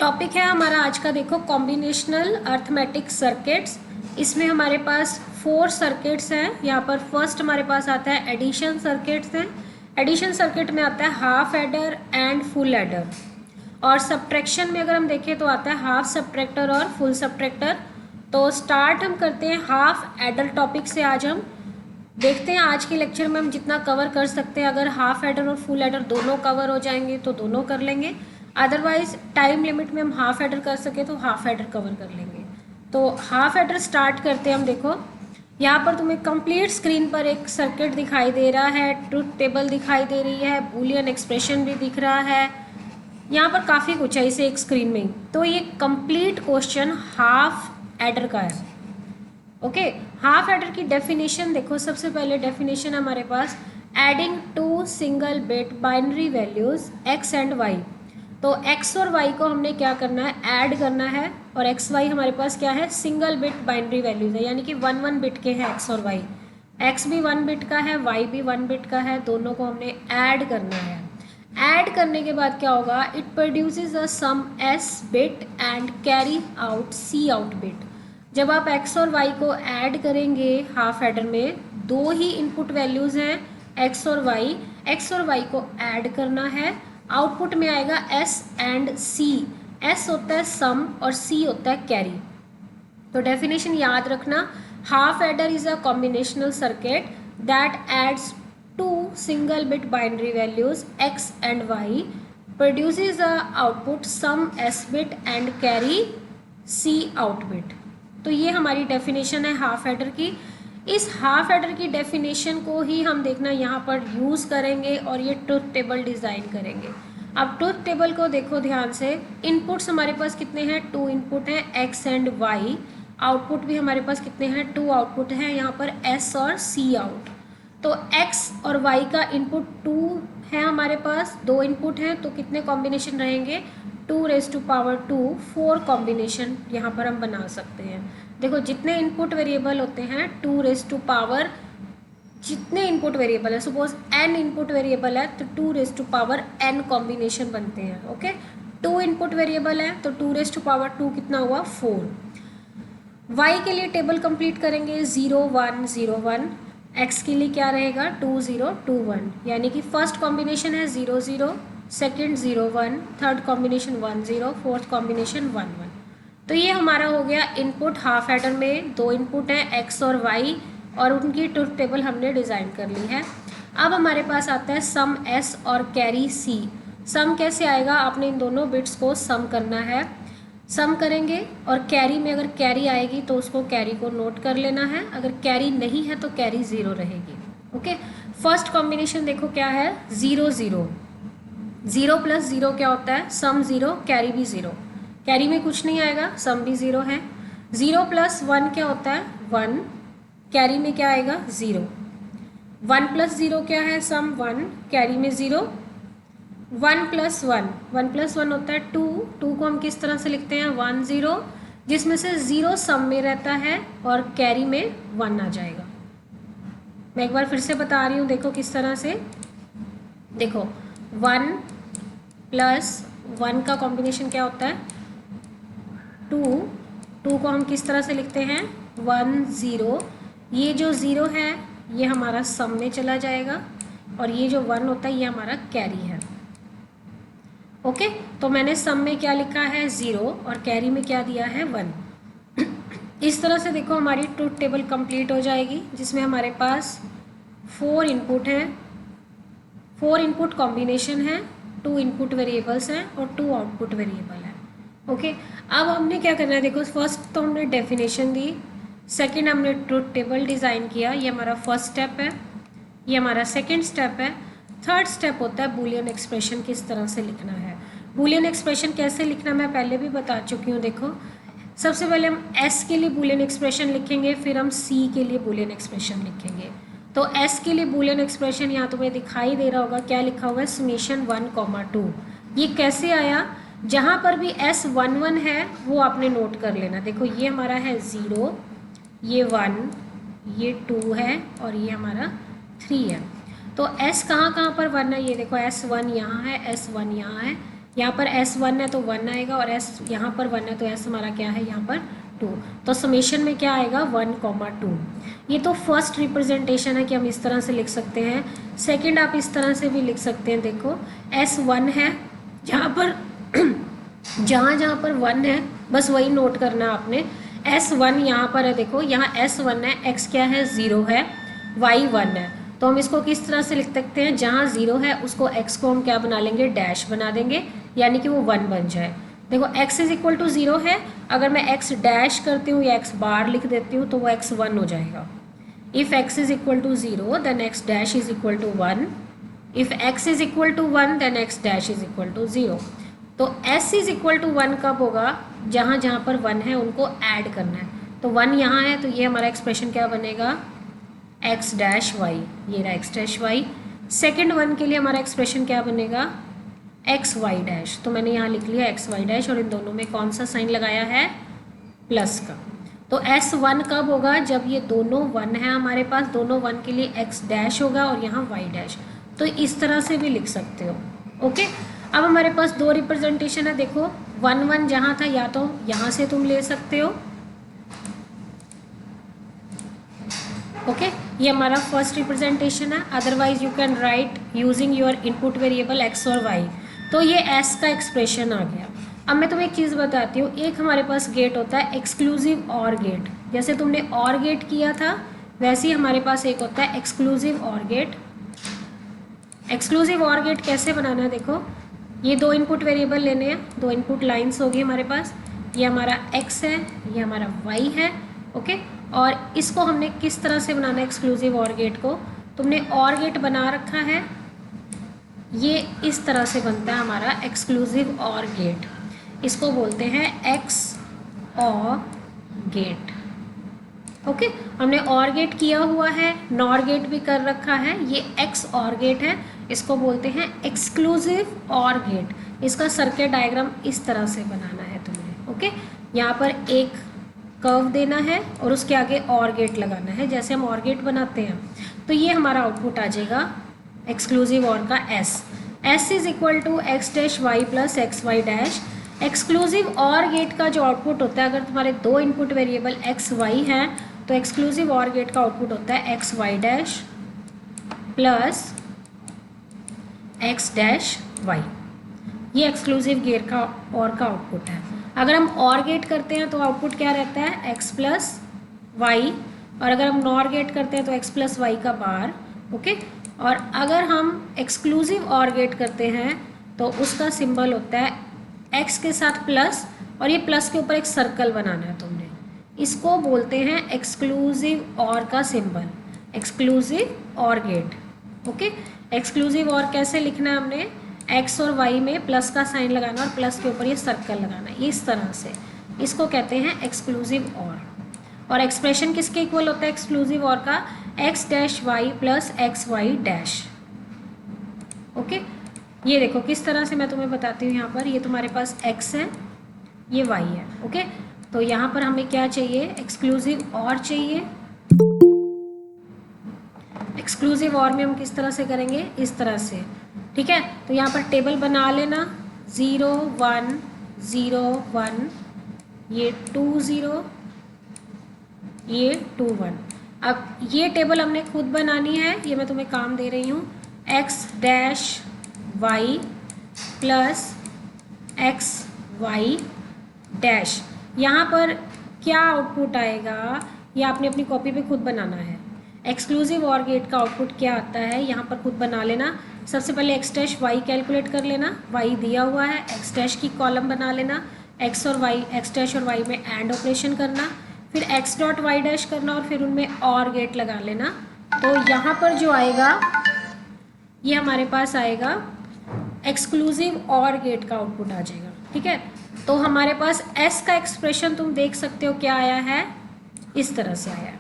Topic है हमारा आज का, देखो, कॉम्बिनेशनल अर्थमेटिक सर्किट्स। इसमें हमारे पास 4 सर्किट्स हैं। यहाँ पर फर्स्ट हमारे पास आता है एडिशन सर्किट्स हैं। एडिशन सर्किट में आता है half adder and full adder. और सब्ट्रैक्शन में अगर हम देखें तो आता है हाफ सब्ट्रैक्टर और फुल सब्ट्रैक्टर। तो स्टार्ट हम करते हैं हाफ एडर टॉपिक से। आज हम देखते हैं आज के लेक्चर में हम जितना कवर कर सकते हैं। अगर हाफ एडर और फुल एडर दोनों कवर हो जाएंगे तो दोनों कर लेंगे, अदरवाइज टाइम लिमिट में हम हाफ एडर कर सके तो हाफ एडर कवर कर लेंगे। तो हाफ एडर स्टार्ट करते हैं हम। देखो यहाँ पर तुम्हें कंप्लीट स्क्रीन पर एक सर्किट दिखाई दे रहा है, ट्रुथ टेबल दिखाई दे रही है, बूलियन एक्सप्रेशन भी दिख रहा है। यहाँ पर काफ़ी कुछ है इसे एक स्क्रीन में ही। तो ये कंप्लीट क्वेश्चन हाफ एडर का है। ओके, हाफ एडर की डेफिनेशन देखो। सबसे पहले डेफिनेशन हमारे पास adding two single bit binary values x and y। तो x और y को हमने क्या करना है, ऐड करना है। और x y हमारे पास क्या है, सिंगल बिट बाइनरी वैल्यूज है, यानी कि 1 बिट के हैं x और y। x भी 1 बिट का है, y भी 1 बिट का है, दोनों को हमने ऐड करना है। ऐड करने के बाद क्या होगा, it produces a sum s bit and carry out c out bit. जब आप x और y को ऐड करेंगे हाफ एडर में, दो ही इनपुट वैल्यूज़ हैं x और y। x और y को ऐड करना है, आउटपुट में आएगा s एंड c। s होता है सम और c होता है कैरी। तो डेफिनेशन याद रखना, half adder is a combinational circuit that adds to single bit binary values x and y, produces a output sum s bit and carry c out bit. तो ये हमारी डेफिनेशन है half adder की। इस half adder की definition को ही हम देखना यहाँ पर यूज़ करेंगे और ये ट्रुथ टेबल डिज़ाइन करेंगे। अब ट्रुथ टेबल को देखो ध्यान से। इनपुट्स हमारे पास कितने हैं, 2 इनपुट हैं x एंड y। आउटपुट भी हमारे पास कितने हैं, 2 आउटपुट हैं यहाँ पर s और c आउट। तो x और y का इनपुट 2 है हमारे पास, 2 इनपुट हैं, तो कितने कॉम्बिनेशन रहेंगे, 2⁻², 4 कॉम्बिनेशन यहाँ पर हम बना सकते हैं। देखो जितने इनपुट वेरिएबल होते हैं 2⁻, जितने इनपुट वेरिएबल है, सपोज n इनपुट वेरिएबल है तो 2⁻n कॉम्बिनेशन बनते हैं। ओके, 2 इनपुट वेरिएबल है तो 2⁻2 कितना हुआ, 4। y के लिए टेबल कंप्लीट करेंगे 0 1 0 1। x के लिए क्या रहेगा, 2 0 2 1, यानी कि फर्स्ट कॉम्बिनेशन है 0 0, second 0 1, third combination 1 0, fourth combination 1 1। तो ये हमारा हो गया इनपुट हाफ एडर में। 2 इनपुट हैं x और y और उनकी ट्रुथ टेबल हमने डिज़ाइन कर ली है। अब हमारे पास आता है सम s और कैरी c। सम कैसे आएगा, आपने इन दोनों बिट्स को सम करना है। सम करेंगे और कैरी में अगर कैरी आएगी तो उसको कैरी को नोट कर लेना है, अगर कैरी नहीं है तो कैरी 0 रहेगी। ओके, फर्स्ट कॉम्बिनेशन देखो क्या है, 0 0। 0 + 0 क्या होता है, सम 0 कैरी भी 0। कैरी में कुछ नहीं आएगा, सम भी 0 है। 0 + 1 क्या होता है, 1। कैरी में क्या आएगा, 0। 1 + 0 क्या है, सम 1, कैरी में 0। 1 + 1, 1 + 1 होता है 2। 2 को हम किस तरह से लिखते हैं, 1 0, जिसमें से 0 सम में रहता है और कैरी में 1 आ जाएगा। मैं एक बार फिर से बता रही हूँ, देखो किस तरह से। देखो 1 + 1 का कॉम्बिनेशन क्या होता है, 2। 2 को हम किस तरह से लिखते हैं, 1 0। ये जो 0 है ये हमारा सम में चला जाएगा और ये जो 1 होता है ये हमारा कैरी है। ओके, तो मैंने सम में क्या लिखा है, 0, और कैरी में क्या दिया है, 1। इस तरह से देखो हमारी ट्रुथ टेबल कंप्लीट हो जाएगी, जिसमें हमारे पास 4 इनपुट हैं, 4 इनपुट कॉम्बिनेशन है, 2 इनपुट वेरिएबल्स हैं और 2 आउटपुट वेरिएबल है। ओके, अब हमने क्या करना है, देखो फर्स्ट तो हमने डेफिनेशन दी, सेकंड हमने ट्रुथ टेबल डिज़ाइन किया, ये हमारा फर्स्ट स्टेप है, ये हमारा सेकंड स्टेप है। थर्ड स्टेप होता है बूलियन एक्सप्रेशन किस तरह से लिखना है। बूलियन एक्सप्रेशन कैसे लिखना मैं पहले भी बता चुकी हूँ। देखो सबसे पहले हम s के लिए बूलियन एक्सप्रेशन लिखेंगे, फिर हम c के लिए बूलियन एक्सप्रेशन लिखेंगे। तो s के लिए बूलियन एक्सप्रेशन यहाँ तुम्हें दिखाई दे रहा होगा, क्या लिखा हुआ है, समेशन 1 2। ये कैसे आया, जहाँ पर भी s 1 1 है वो आपने नोट कर लेना। देखो ये हमारा है 0, ये 1, ये 2 है और ये हमारा 3 है। तो s कहाँ कहाँ पर 1 है, ये देखो s1 यहाँ है, s1 यहाँ है, यहाँ पर S1 है तो 1 आएगा, और S यहाँ पर 1 है तो S हमारा क्या है यहाँ पर 2। तो समेशन में क्या आएगा 1,2। ये तो फर्स्ट रिप्रेजेंटेशन है कि हम इस तरह से लिख सकते हैं। सेकंड आप इस तरह से भी लिख सकते हैं। देखो S1 है, जहाँ पर जहाँ पर 1 है बस वही नोट करना है आपने। S1 यहाँ पर है, देखो यहाँ S1 है, X क्या है 0 है, Y 1 है। तो हम इसको किस तरह से लिख सकते हैं, जहाँ 0 है उसको X को हम क्या बना लेंगे, डैश बना देंगे, यानी कि वो 1 बन जाए। देखो X इज इक्वल टू 0 है, अगर मैं X डैश करती हूँ या X बार लिख देती हूँ तो वो X 1 हो जाएगा। If X is equal to 0 then X dash is equal to 1। If X is equal to 1 then X dash is equal to 0। तो S इज इक्वल टू 1 कब होगा, जहाँ जहाँ पर 1 है उनको ऐड करना है। तो 1 यहाँ है तो ये हमारा एक्सप्रेशन क्या बनेगा, x डैश वाई, ये रहा x डैश वाई। सेकेंड 1 के लिए हमारा एक्सप्रेशन क्या बनेगा, एक्स वाई डैश। तो मैंने यहाँ लिख लिया एक्स वाई डैश, और इन दोनों में कौन सा साइन लगाया है, प्लस का। तो S1 कब होगा, जब ये दोनों 1 है हमारे पास, दोनों 1 के लिए x डैश होगा और यहाँ y डैश। तो इस तरह से भी लिख सकते हो। ओके, अब हमारे पास दो रिप्रेजेंटेशन है। देखो 1 1 जहाँ था, या तो यहाँ से तुम ले सकते हो। ओके, ये हमारा फर्स्ट रिप्रेजेंटेशन है। Otherwise you can write using your input variable x और y। तो ये s का एक्सप्रेशन आ गया। अब मैं तुम्हें एक चीज़ बताती हूँ, एक हमारे पास गेट होता है एक्सक्लूसिव और गेट। जैसे तुमने और गेट किया था वैसे ही हमारे पास एक होता है exclusive or gate. Exclusive or gate कैसे बनाना है, देखो ये दो इनपुट वेरिएबल लेने हैं, दो इनपुट लाइन्स होगी हमारे पास। ये हमारा x है, ये हमारा y है। ओके, और इसको हमने किस तरह से बनाना है एक्सक्लूसिव और गेट को, तुमने और गेट बना रखा है, ये इस तरह से बनता है हमारा एक्सक्लूसिव और गेट। इसको बोलते हैं एक्स और गेट। ओके, हमने और गेट किया हुआ है, नॉर गेट भी कर रखा है, ये एक्स और गेट है, इसको बोलते हैं एक्सक्लूसिव और गेट। इसका सर्किट डायग्राम इस तरह से बनाना है तुमने। ओके, यहाँ पर एक कर्व देना है और उसके आगे और गेट लगाना है, जैसे हम और गेट बनाते हैं। तो ये हमारा आउटपुट आ जाएगा एक्सक्लूसिव और का S is equal to X dash Y plus X Y dash. Exclusive or gate का जो आउटपुट होता है, अगर तुम्हारे दो इनपुट वेरिएबल एक्स वाई हैं तो एक्सक्लूसिव और गेट का आउटपुट होता है X Y dash plus X dash Y. ये एक्सक्लूसिव गेट का और का आउटपुट है। अगर हम और गेट करते हैं तो आउटपुट क्या रहता है, एक्स प्लस वाई, और अगर हम नॉर गेट करते हैं तो एक्स प्लस वाई का बार। ओके, और अगर हम एक्सक्लूसिव और गेट करते हैं तो उसका सिंबल होता है एक्स के साथ प्लस, और ये प्लस के ऊपर एक सर्कल बनाना है तुमने। इसको बोलते हैं एक्सक्लूसिव और का symbol, exclusive or gate. Okay, exclusive और कैसे लिखना है हमने, एक्स और वाई में प्लस का साइन लगाना और प्लस के ऊपर ये सर्कल लगाना, इस तरह से। इसको कहते हैं एक्सक्लूसिव और एक्सप्रेशन किसके इक्वल होता है एक्सक्लूसिव और का, X dash Y plus X Y dash. Okay, ये देखो किस तरह से मैं तुम्हें बताती हूँ। यहाँ पर ये तुम्हारे पास x है, ये y है। ओके, तो यहाँ पर हमें क्या चाहिए, एक्सक्लूसिव और चाहिए। एक्सक्लूसिव और में हम किस तरह से करेंगे, इस तरह से। ठीक है, तो यहाँ पर टेबल बना लेना, 0 1 0 1, ये 2 0, ये 2 1। अब ये टेबल हमने खुद बनानी है, ये मैं तुम्हें काम दे रही हूँ। X dash Y plus X Y dash. यहाँ पर क्या आउटपुट आएगा, ये आपने अपनी कॉपी पे खुद बनाना है। एक्सक्लूसिव और गेट का आउटपुट क्या आता है, यहाँ पर खुद बना लेना। सबसे पहले एक्स डैश वाई कैलकुलेट कर लेना, वाई दिया हुआ है, एक्स डैश की कॉलम बना लेना, एक्स और वाई, एक्स डैश और वाई में एंड ऑपरेशन करना, फिर एक्स डॉट वाई डैश करना और फिर उनमें और गेट लगा लेना। तो यहाँ पर जो आएगा ये हमारे पास आएगा एक्सक्लूसिव और गेट का आउटपुट आ जाएगा। ठीक है, तो हमारे पास एस का एक्सप्रेशन तुम देख सकते हो क्या आया है, इस तरह से आया है।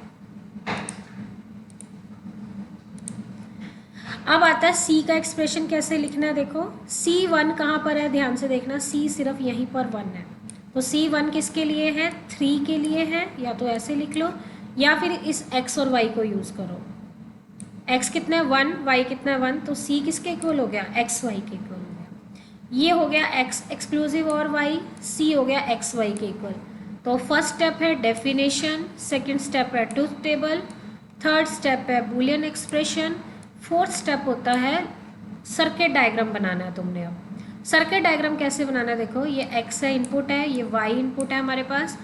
अब आता है सी का एक्सप्रेशन कैसे लिखना है। देखो C1 कहाँ पर है, ध्यान से देखना, C सिर्फ यहीं पर 1 है। तो C1 किसके लिए है, 3 के लिए है, या तो ऐसे लिख लो या फिर इस x और y को यूज़ करो। x कितना है 1, y कितना है 1, तो C किसके इक्वल हो गया, x y के इक्वल हो गया। ये हो गया x एक्सक्लूसिव और y, c हो गया x y के इक्वल। तो फर्स्ट स्टेप है डेफिनेशन, सेकंड स्टेप है ट्रूथ टेबल, थर्ड स्टेप है बूलियन एक्सप्रेशन, फोर्थ स्टेप होता है सर्किट डायग्राम बनाना है तुमने। अब सर्किट डायग्राम कैसे बनाना है, देखो ये x है इनपुट है, ये y इनपुट है हमारे पास,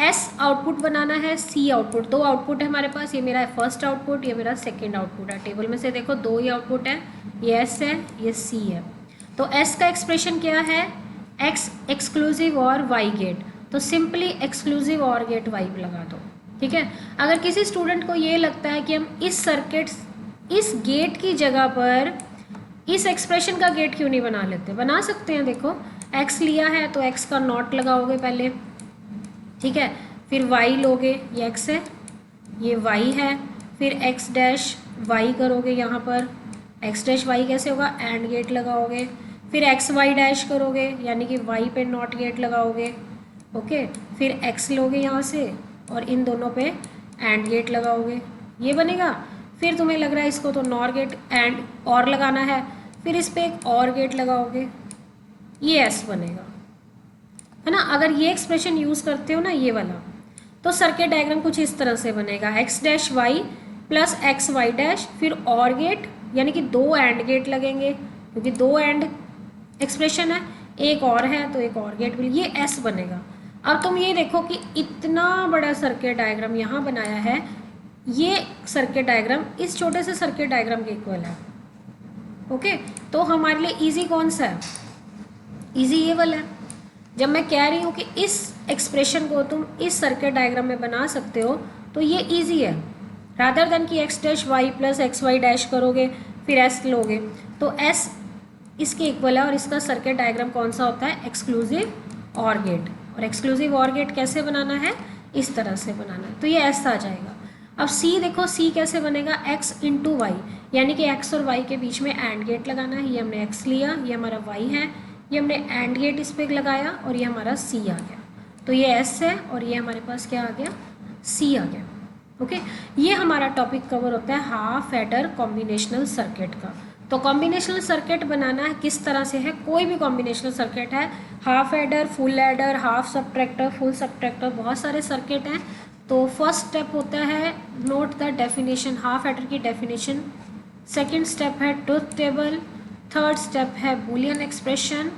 S आउटपुट बनाना है, C आउटपुट, दो आउटपुट है हमारे पास, ये मेरा फर्स्ट आउटपुट, ये मेरा सेकंड आउटपुट है। टेबल में से देखो दो ही आउटपुट है, ये S है ये C है। तो S का एक्सप्रेशन क्या है, X एक्सक्लूसिव और Y गेट, तो simply exclusive or gate Y लगा दो, ठीक है। अगर किसी स्टूडेंट को ये लगता है कि हम इस सर्किट इस गेट की जगह पर इस एक्सप्रेशन का गेट क्यों नहीं बना लेते, बना सकते हैं। देखो X लिया है तो X का नॉट लगाओगे पहले, ठीक है, फिर y लोगे, ये x है ये y है, फिर x डैश y करोगे, यहाँ पर x डैश y कैसे होगा, एंड गेट लगाओगे, फिर x y डैश करोगे यानी कि y पे नॉट गेट लगाओगे, ओके, फिर x लोगे यहाँ से और इन दोनों पे एंड गेट लगाओगे, ये बनेगा। फिर तुम्हें लग रहा है इसको तो नॉर गेट एंड और लगाना है, फिर इस पर एक और गेट लगाओगे, ये s बनेगा, है ना। अगर ये एक्सप्रेशन यूज़ करते हो ना ये वाला, तो सर्किट डायग्राम कुछ इस तरह से बनेगा, x dash Y plus X Y dash, फिर और गेट यानी कि दो एंड गेट लगेंगे क्योंकि दो एंड एक्सप्रेशन है, एक और है तो एक और गेट, ये s बनेगा। अब तुम ये देखो कि इतना बड़ा सर्किट डायग्राम यहाँ बनाया है, ये सर्किट डायग्राम इस छोटे से सर्किट डायग्राम के इक्वल है, ओके। तो हमारे लिए ईजी कौन सा है, ईजी ये वाला है। जब मैं कह रही हूँ कि इस एक्सप्रेशन को तुम इस सर्किट डायग्राम में बना सकते हो तो ये इजी है, रादर देन कि x dash Y plus X Y dash करोगे फिर s लोगे, तो s इसके इक्वल है। और इसका सर्किट डायग्राम कौन सा होता है, एक्सक्लूसिव और गेट। और एक्सक्लूसिव और गेट कैसे बनाना है, इस तरह से बनाना है, तो ये s आ जाएगा। अब c देखो, c कैसे बनेगा, x इंटू वाई, यानी कि x और y के बीच में एंड गेट लगाना है। ये हमने x लिया, ये हमारा y है, ये हमने एंड गेट इस पर लगाया और ये हमारा C आ गया, तो ये S है और ये हमारे पास क्या आ गया, C आ गया, ओके। ये हमारा टॉपिक कवर होता है हाफ एडर कॉम्बिनेशनल सर्किट का। तो कॉम्बिनेशनल सर्किट बनाना है किस तरह से है, कोई भी कॉम्बिनेशनल सर्किट है, half adder, full adder, half subtractor, full subtractor, बहुत सारे सर्किट हैं। तो फर्स्ट स्टेप होता है note the definition, half adder की डेफिनेशन, सेकेंड स्टेप है ट्रूथ टेबल, थर्ड स्टेप है बूलियन एक्सप्रेशन,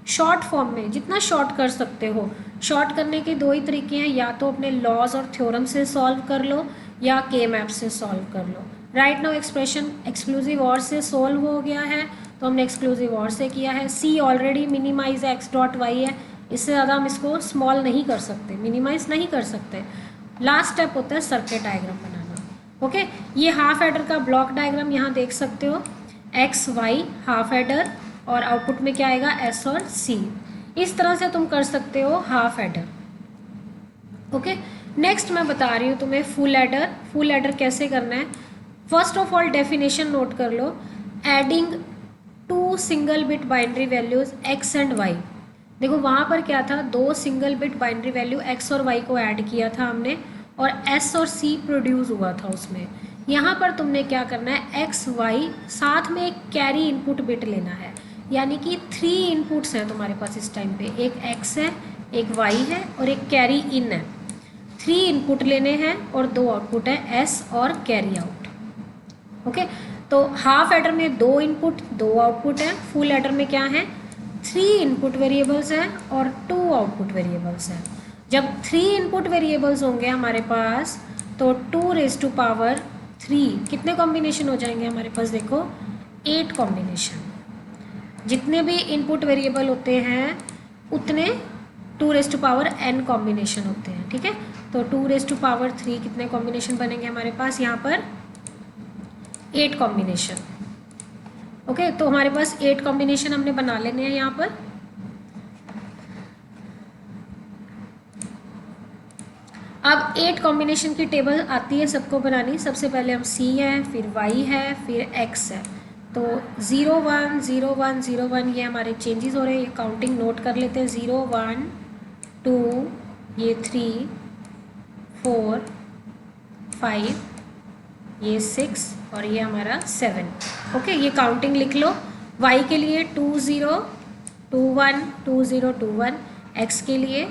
शॉर्ट फॉर्म में जितना शॉर्ट कर सकते हो। शॉर्ट करने के दो ही तरीके हैं, या तो अपने लॉज और थ्योरम से सॉल्व कर लो या के मैप से सॉल्व कर लो। राइट नाउ एक्सप्रेशन एक्सक्लूसिव और से सॉल्व हो गया है तो हमने एक्सक्लूसिव और से किया है। C already minimize X dot Y है, इससे ज़्यादा हम इसको स्मॉल नहीं कर सकते, मिनिमाइज नहीं कर सकते। लास्ट स्टेप होता है सर्किट डायग्राम बनाना, ओके। ये हाफ एडर का ब्लॉक डायग्राम यहाँ देख सकते हो, एक्स वाई हाफ एडर और आउटपुट में क्या आएगा, एस और सी। इस तरह से तुम कर सकते हो हाफ एडर, ओके। नेक्स्ट मैं बता रही हूँ तुम्हें फुल एडर। फुल एडर कैसे करना है, first of all definition note कर लो, adding two single bit binary values X and Y. देखो वहाँ पर क्या था, दो single bit binary value X और वाई को ऐड किया था हमने और एस और सी प्रोड्यूस हुआ था उसमें। यहाँ पर तुमने क्या करना है, एक्स वाई साथ में एक कैरी इनपुट बिट लेना है, यानी कि 3 इनपुट्स हैं तुम्हारे पास इस टाइम पे, एक एक्स है, एक वाई है और एक कैरी इन है। 3 इनपुट लेने हैं और 2 आउटपुट है, एस और कैरी आउट, ओके। तो हाफ एडर में 2 इनपुट 2 आउटपुट है, फुल एडर में क्या है, 3 इनपुट वेरिएबल्स हैं और 2 आउटपुट वेरिएबल्स हैं। जब 3 इनपुट वेरिएबल्स होंगे हमारे पास तो 2 रेज़ टू पावर 3 कितने कॉम्बिनेशन हो जाएंगे हमारे पास, देखो 8 कॉम्बिनेशन। जितने भी इनपुट वेरिएबल होते हैं उतने 2 raise to power n combination होते हैं, ठीक है। तो 2 रेज़ टू पावर 3 कितने कॉम्बिनेशन बनेंगे हमारे पास, यहाँ पर 8 कॉम्बिनेशन, ओके। तो हमारे पास 8 कॉम्बिनेशन हमने बना लेने हैं यहाँ पर। अब 8 कॉम्बिनेशन की टेबल आती है सबको बनानी। सबसे पहले हम C है, फिर Y है, फिर X है। तो 0 1 0 1 0 1 ये हमारे चेंजेस हो रहे हैं, ये काउंटिंग नोट कर लेते हैं। 0 1 2 ये 3 4 5 ये 6 और ये हमारा 7, ओके। ये काउंटिंग लिख लो। Y के लिए 2 0 21 2021, x के लिए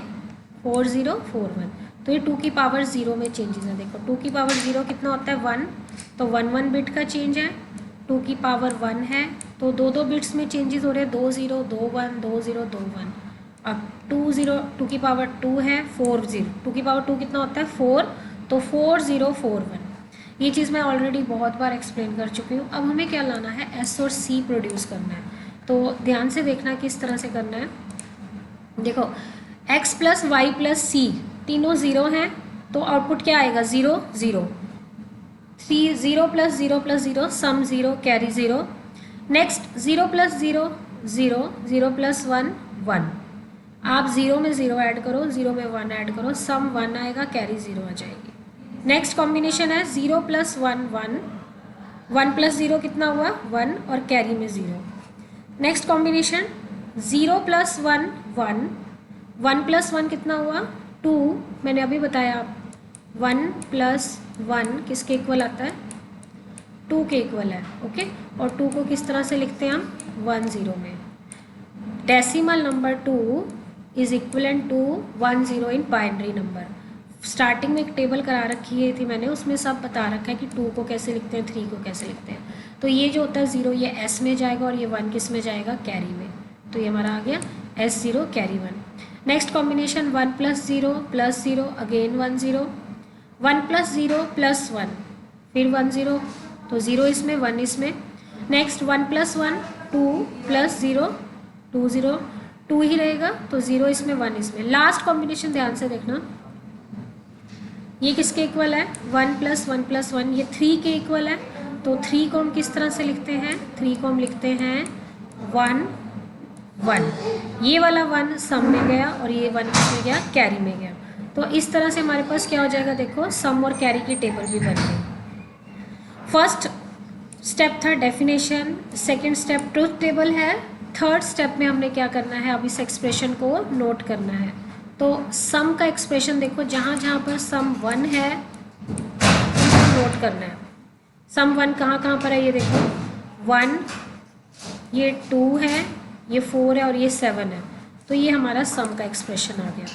4041। तो ये 2 की पावर 0 में चेंजेस है। देखो 2 की पावर 0 कितना होता है 1, तो 1 बिट का चेंज है। 2 की पावर 1 है तो 2 बिट्स में चेंजेस हो रहे हैं, 2 0 2 1 2 0 2 1। अब 2 की पावर 2 है 4 0, 2 की पावर 2 कितना होता है 4, तो 4041। ये चीज़ मैं ऑलरेडी बहुत बार एक्सप्लेन कर चुकी हूँ। अब हमें क्या लाना है, एस और सी प्रोड्यूस करना है। तो ध्यान से देखना किस तरह से करना है। देखो x प्लस वाई प्लस सी तीनों ज़ीरो हैं, तो आउटपुट क्या आएगा 0 0। 3 0 प्लस 0 प्लस 0 सम 0 कैरी 0। Next 0 plus 0 0, 0 plus 1 1। आप 0 में 0 ऐड करो, 0 में 1 ऐड करो, सम 1 आएगा, कैरी 0 आ जाएगी। नेक्स्ट कॉम्बिनेशन है 0 प्लस 1 1, 1 प्लस 0 कितना हुआ 1 और कैरी में 0। नेक्स्ट कॉम्बिनेशन 0 प्लस 1 1, 1 प्लस 1 कितना हुआ 2, मैंने अभी बताया 1 प्लस 1 किसके इक्वल आता है 2 के इक्वल है। ओके, और 2 को किस तरह से लिखते हैं हम 1 0 में। Decimal number 2 is equivalent to 1 0 in binary number. Starting में एक टेबल करा रखी है थी मैंने, उसमें सब बता रखा है कि 2 को कैसे लिखते हैं, 3 को कैसे लिखते हैं। तो ये जो होता है 0 ये S में जाएगा और ये 1 किस में जाएगा कैरी में। तो ये हमारा आ गया S0 carry 1। Next combination 1 plus 0 plus 0 again 1 0, 1 plus 0 plus 1 फिर 1 0, तो 0 इसमें 1 इसमें। नेक्स्ट 1 प्लस 1 2 प्लस 0 2 0, 2 ही रहेगा, तो 0 इसमें 1 इसमें। लास्ट कॉम्बिनेशन ध्यान से देखना, ये किसके इक्वल है 1 प्लस 1 प्लस 1, ये 3 के इक्वल है। तो 3 को हम किस तरह से लिखते हैं, 3 को हम लिखते हैं 1 1। ये वाला 1 सम में गया और ये 1 किसमें गया कैरी में गया। तो इस तरह से हमारे पास क्या हो जाएगा, देखो सम और कैरी की टेबल भी बन गई। फर्स्ट स्टेप था definition, second step truth table है, थर्ड स्टेप में हमने क्या करना है, अब इस एक्सप्रेशन को नोट करना है। तो सम का एक्सप्रेशन देखो, जहाँ जहाँ पर सम 1 है नोट करना है। सम 1 कहाँ पर है, ये देखो 1, ये 2 है, ये 4 है और ये 7 है। तो ये हमारा सम का एक्सप्रेशन आ गया।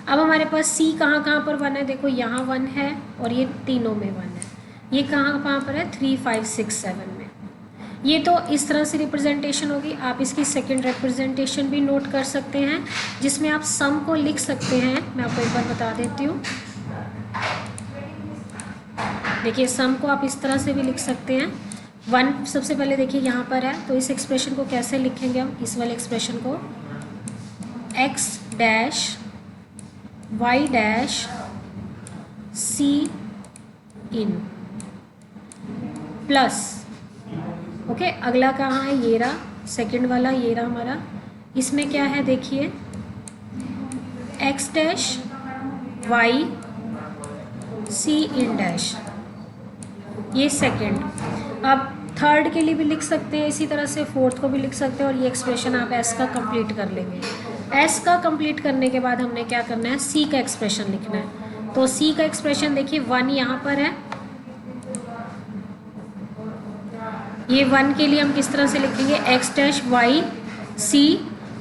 अब हमारे पास सी कहाँ पर 1 है, देखो यहाँ 1 है और ये तीनों में 1 है। ये कहाँ पर है 3 5 6 7 में। ये तो इस तरह से रिप्रेजेंटेशन होगी। आप इसकी सेकंड रिप्रेजेंटेशन भी नोट कर सकते हैं, जिसमें आप सम को लिख सकते हैं। मैं आपको एक बार बता देती हूँ। देखिए सम को आप इस तरह से भी लिख सकते हैं। 1 सबसे पहले देखिए यहाँ पर है, तो इस एक्सप्रेशन को कैसे लिखेंगे हम, इस वाले एक्सप्रेशन को x dash y dash c in plus, okay अगला कहाँ है, ये रहा सेकंड वाला, ये रहा हमारा। इसमें क्या है देखिए x dash y c in dash, ये सेकंड। अब थर्ड के लिए भी लिख सकते हैं इसी तरह से, फोर्थ को भी लिख सकते हैं, और ये एक्सप्रेशन आप s का कंप्लीट कर लेंगे। s का कंप्लीट करने के बाद हमने क्या करना है, c का एक्सप्रेशन लिखना है। तो c का एक्सप्रेशन देखिए 1 यहाँ पर है, ये 1 के लिए हम किस तरह से लिखेंगे x डैश y c,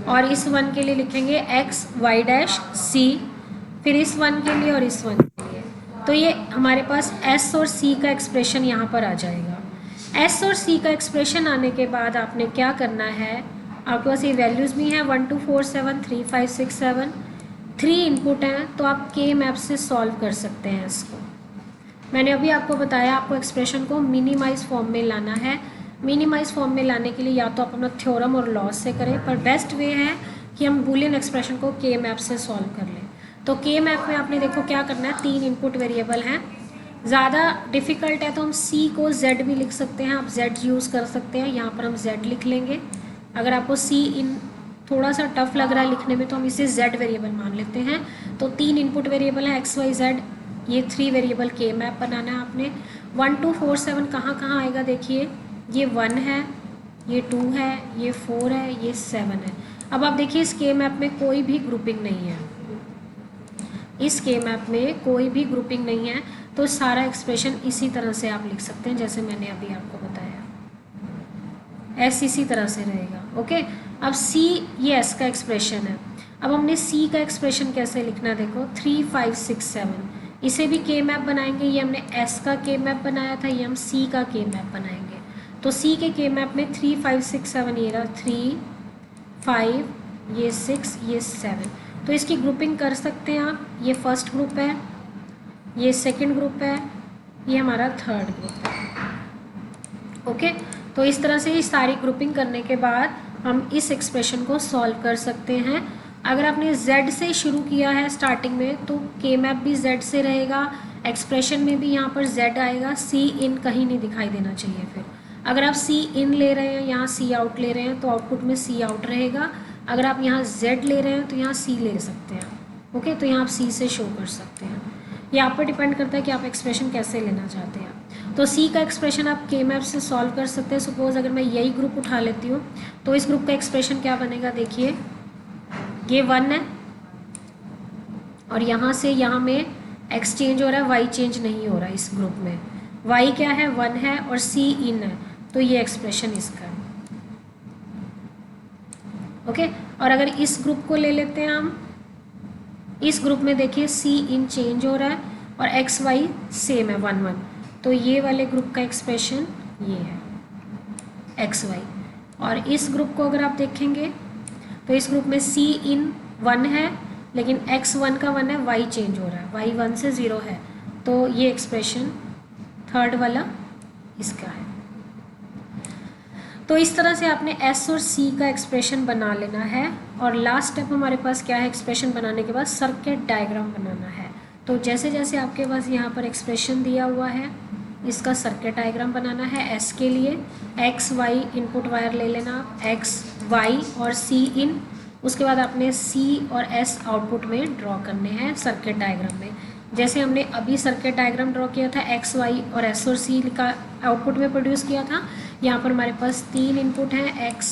और इस 1 के लिए लिखेंगे x y डैश c, फिर इस 1 के लिए और इस 1 के लिए। तो ये हमारे पास s और c का एक्सप्रेशन यहाँ पर आ जाएगा। s और c का एक्सप्रेशन आने के बाद आपने क्या करना है, आपके पास ये वैल्यूज़ भी हैं 1 2 4 7 3 5 6 7, 3 इनपुट हैं, तो आप के मैप से सॉल्व कर सकते हैं इसको। मैंने अभी आपको बताया आपको एक्सप्रेशन को मिनिमाइज फॉर्म में लाना है। मिनिमाइज फॉर्म में लाने के लिए या तो आप अपना थ्योरम और लॉस से करें, पर बेस्ट वे है कि हम बूलियन एक्सप्रेशन को के मैप से सॉल्व कर लें। तो के मैप में आपने देखो क्या करना है, 3 इनपुट वेरिएबल हैं। ज़्यादा डिफ़िकल्ट है तो हम सी को जेड भी लिख सकते हैं, आप जेड यूज़ कर सकते हैं। यहाँ पर हम जेड लिख लेंगे। अगर आपको सी इन थोड़ा सा टफ लग रहा है लिखने में, तो हम इसे जेड वेरिएबल मान लेते हैं। तो 3 इनपुट वेरिएबल हैं एक्स वाई जेड, ये 3 वेरिएबल के मैप बनाना है आपने। 1 2 4 7 कहाँ आएगा देखिए, ये 1 है, ये 2 है, ये 4 है, ये 7 है। अब आप देखिए इस के मैप में कोई भी ग्रुपिंग नहीं है, इस के मैप में कोई भी ग्रुपिंग नहीं है, तो सारा एक्सप्रेशन इसी तरह से आप लिख सकते हैं जैसे मैंने अभी आपको बताया। एस इसी तरह से रहेगा। ओके, अब सी ये एस का एक्सप्रेशन है। अब हमने सी का एक्सप्रेशन कैसे लिखना है, देखो 3 5 6 7, इसे भी के मैप बनाएंगे। ये हमने एस का के मैप बनाया था, ये हम सी का के मैप बनाएंगे। तो सी के मैप में 3 5 6 7, ये रहा 3 5, ये 6, ये 7। तो इसकी ग्रुपिंग कर सकते हैं आप। ये फर्स्ट ग्रुप है, ये सेकंड ग्रुप है, ये हमारा थर्ड ग्रुप है। ओके, तो इस तरह से ये सारी ग्रुपिंग करने के बाद हम इस एक्सप्रेशन को सॉल्व कर सकते हैं। अगर आपने z से शुरू किया है स्टार्टिंग में तो के मैप भी z से रहेगा, एक्सप्रेशन में भी यहाँ पर z आएगा, सी इन कहीं नहीं दिखाई देना चाहिए। फिर अगर आप सी इन ले रहे हैं, यहाँ सी आउट ले रहे हैं तो आउटपुट में सी आउट रहेगा। अगर आप यहाँ z ले रहे हैं तो यहाँ सी ले सकते हैं। ओके, तो यहाँ आप सी से शो कर सकते हैं। ये आप पर डिपेंड करता है कि आप एक्सप्रेशन कैसे लेना चाहते हैं। तो सी का एक्सप्रेशन आप के मैप से सॉल्व कर सकते हैं। सपोज अगर मैं यही ग्रुप उठा लेती हूँ तो इस ग्रुप का एक्सप्रेशन क्या बनेगा, देखिए ये 1 है और यहाँ से यहाँ में x चेंज हो रहा है, y चेंज नहीं हो रहा है। इस ग्रुप में y क्या है, 1 है और c इन है, तो ये एक्सप्रेशन इसका है। ओके, और अगर इस ग्रुप को ले लेते हैं हम, इस ग्रुप में देखिए c इन चेंज हो रहा है और x y सेम है 1 1, तो ये वाले ग्रुप का एक्सप्रेशन ये है x y। और इस ग्रुप को अगर आप देखेंगे तो इस ग्रुप में c इन 1 है लेकिन x 1 का 1 है, y चेंज हो रहा है, y 1 से 0 है, तो ये एक्सप्रेशन थर्ड वाला इसका है। तो इस तरह से आपने s और c का एक्सप्रेशन बना लेना है। और लास्ट स्टेप हमारे पास क्या है, एक्सप्रेशन बनाने के बाद सर्किट डायग्राम बनाना है। तो जैसे जैसे आपके पास यहाँ पर एक्सप्रेशन दिया हुआ है, इसका सर्किट डायग्राम बनाना है। s के लिए x y इनपुट वायर ले लेना आप, x y और c इन, उसके बाद आपने c और s आउटपुट में ड्रॉ करने हैं सर्किट डायग्राम में। जैसे हमने अभी सर्किट डायग्राम ड्रॉ किया था, x y और s और c का आउटपुट में प्रोड्यूस किया था। यहाँ पर हमारे पास 3 इनपुट हैं, x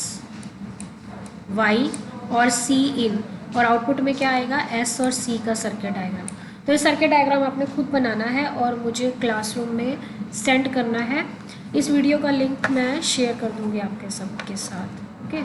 y और c इन, और आउटपुट में क्या आएगा, s और c का सर्किट डायग्राम। तो ये सर्किट डायग्राम आपने खुद बनाना है और मुझे क्लासरूम में सेंड करना है। इस वीडियो का लिंक मैं शेयर कर दूँगी आपके सबके साथ। ओके।